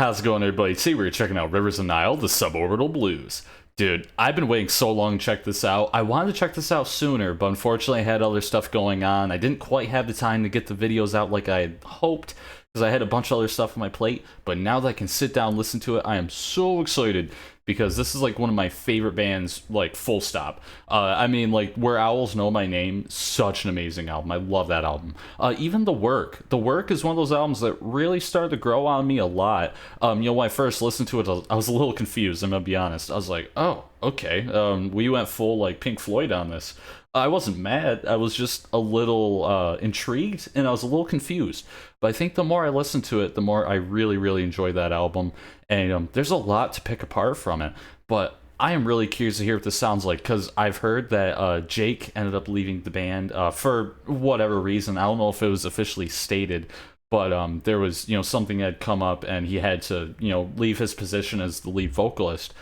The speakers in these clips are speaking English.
How's it going, everybody? Today we're checking out Rivers of Nihil, the Sub-Orbital Blues. Dude, I've been waiting so long to check this out. I wanted to check this out sooner, but unfortunately I had other stuff going on. I didn't quite have the time to get the videos out like I had hoped, because I had a bunch of other stuff on my plate. But now that I can sit down and listen to it, I am so excited, because this is like one of my favorite bands, like full stop. I mean, like Where Owls Know My Name, such an amazing album. I love that album. Even The Work is one of those albums that really started to grow on me a lot. When I first listened to it, I was a little confused, I'm gonna be honest. I was like, oh, okay, we went full like Pink Floyd on this. I wasn't mad, I was just a little intrigued, and I was a little confused. But I think the more I listened to it, the more I really enjoyed that album. And there's a lot to pick apart from it. But I am really curious to hear what this sounds like, because I've heard that Jake ended up leaving the band for whatever reason. I don't know if it was officially stated, but there was something that had come up, and he had to leave his position as the lead vocalist.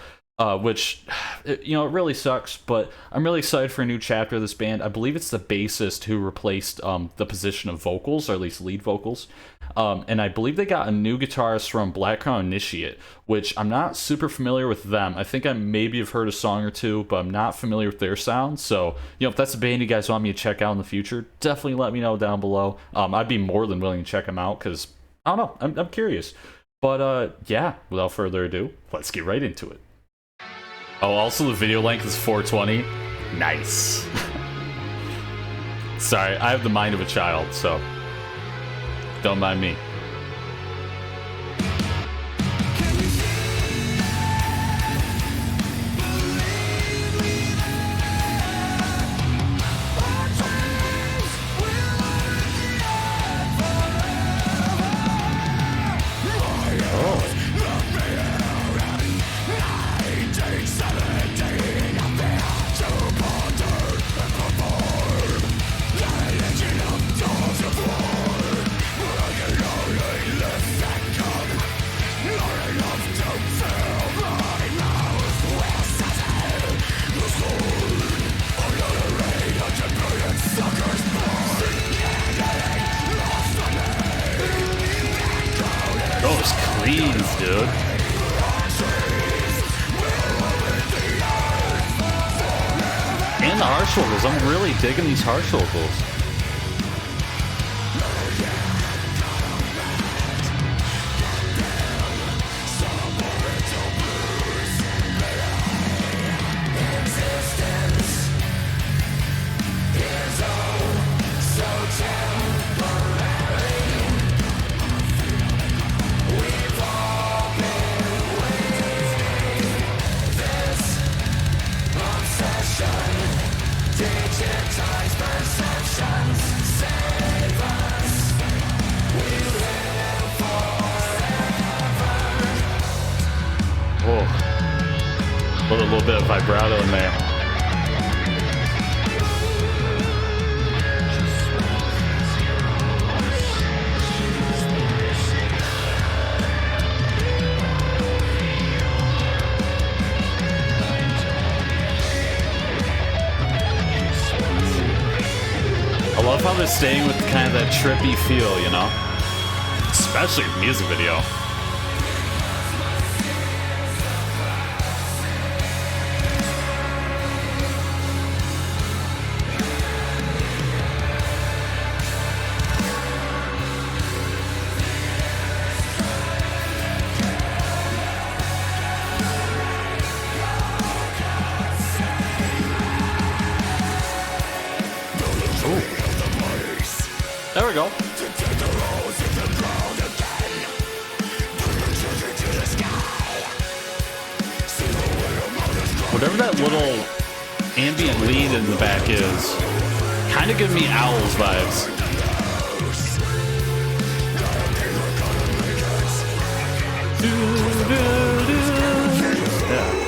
Which, it really sucks, but I'm really excited for a new chapter of this band. I believe it's the bassist who replaced the position of vocals, or at least lead vocals. And I believe they got a new guitarist from Black Crown Initiate, which I'm not super familiar with them. I think I maybe have heard a song or two, but I'm not familiar with their sound. So, if that's a band you guys want me to check out in the future, definitely let me know down below. I'd be more than willing to check them out, because, I don't know, I'm curious. But, yeah, without further ado, let's get right into it. Oh, also the video length is 420. Nice. Sorry, I have the mind of a child, so don't mind me. Those cleans, dude. And the harsh vocals. I'm really digging these harsh vocals. Put a little bit of vibrato in there. I love how they're staying with kind of that trippy feel, especially the music video. There we go. Whatever that little ambient lead in the back is, kind of giving me Owls vibes. Yeah.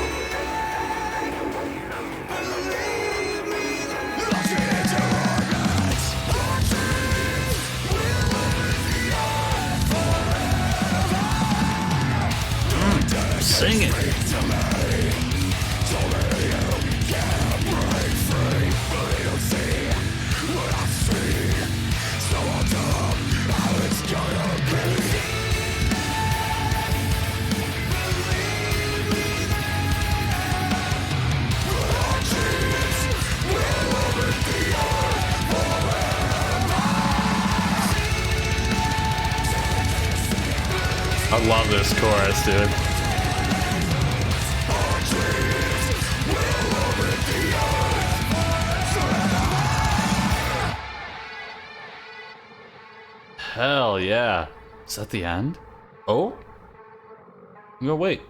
Sing it. I love this chorus, dude. Hell yeah. Is that the end? Oh? No, wait.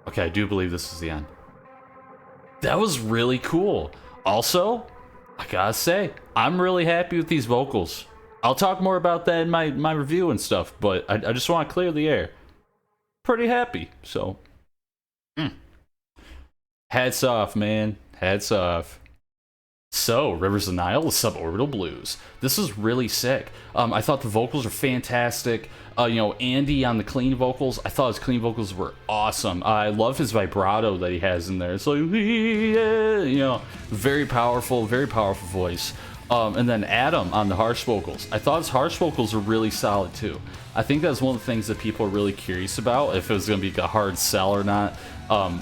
Okay, I do believe this is the end. That was really cool. Also, I gotta say, I'm really happy with these vocals. I'll talk more about that in my review and stuff, but I just want to clear the air. Pretty happy, so. Hats off, man. Hats off. So, Rivers of Nihil, the Sub-Orbital Blues. This is really sick. I thought the vocals are fantastic. You know, Andy on the clean vocals, I thought his clean vocals were awesome. I love his vibrato that he has in there. It's like, yeah, you know, very powerful voice. And then Adam on the harsh vocals. I thought his harsh vocals were really solid too. I think that's one of the things that people are really curious about, if it was going to be a hard sell or not,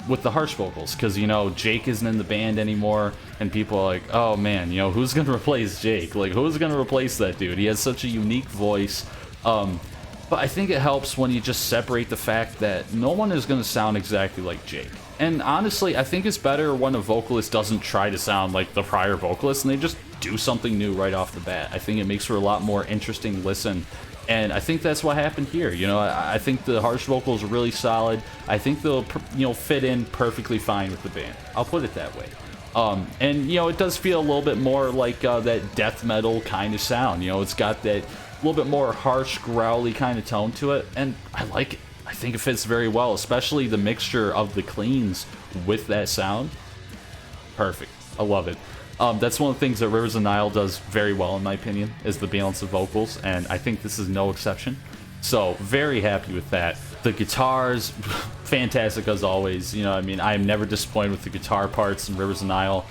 with the harsh vocals. Because, you know, Jake isn't in the band anymore, and people are like, oh man, you know, who's going to replace Jake? Like, who's going to replace that dude? He has such a unique voice. But I think it helps when you just separate the fact that no one is going to sound exactly like Jake. And honestly, I think it's better when a vocalist doesn't try to sound like the prior vocalist and they just do something new right off the bat. I think it makes for a lot more interesting listen. And I think that's what happened here. You know, I think the harsh vocals are really solid. I think they'll, you know, fit in perfectly fine with the band. I'll put it that way. And, you know, it does feel a little bit more like that death metal kind of sound. You know, it's got that little bit more harsh, growly kind of tone to it, and I like it. I think it fits very well, especially the mixture of the cleans with that sound. Perfect. I love it. That's one of the things that Rivers of Nihil does very well, in my opinion, is the balance of vocals, and I think this is no exception. So, very happy with that. The guitars, fantastic as always. You know, I mean, I'm never disappointed with the guitar parts in Rivers of Nihil.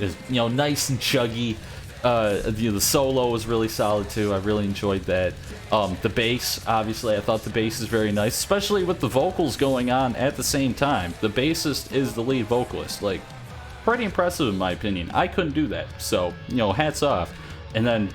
Is, you know, nice and chuggy. The solo was really solid too. I really enjoyed that. The bass, obviously, I thought the bass is very nice, especially with the vocals going on at the same time. The bassist is the lead vocalist. Like, pretty impressive in my opinion. I couldn't do that, so, you know, hats off. And then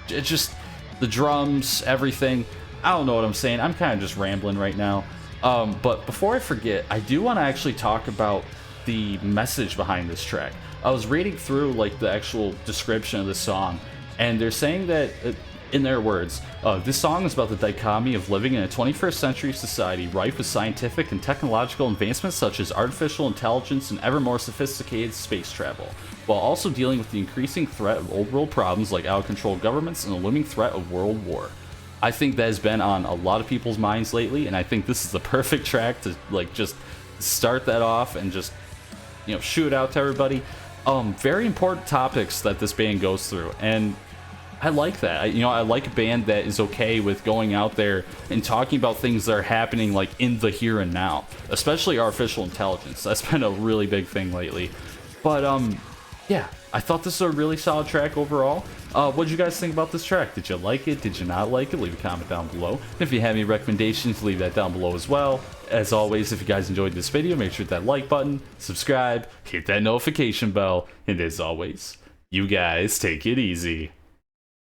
it's just the drums, everything. I don't know what I'm saying. I'm kind of just rambling right now. But before I forget, I do want to actually talk about the message behind this track. I was reading through like the actual description of the song, and they're saying that, in their words, this song is about the dichotomy of living in a 21st century society rife with scientific and technological advancements such as artificial intelligence and ever more sophisticated space travel, while also dealing with the increasing threat of old world problems like out-of-control governments and the looming threat of world war. I think that has been on a lot of people's minds lately, and I think this is the perfect track to like just start that off and just, you know, shoot it out to everybody. Very important topics that this band goes through, and I like that. You know, I like a band that is okay with going out there and talking about things that are happening like in the here and now, especially artificial intelligence. That's been a really big thing lately. But yeah, I thought this was a really solid track overall. What did you guys think about this track? Did you like it? Did you not like it? Leave a comment down below. And if you have any recommendations, leave that down below as well. As always, if you guys enjoyed this video, make sure to hit that like button, subscribe, hit that notification bell, and as always, you guys take it easy.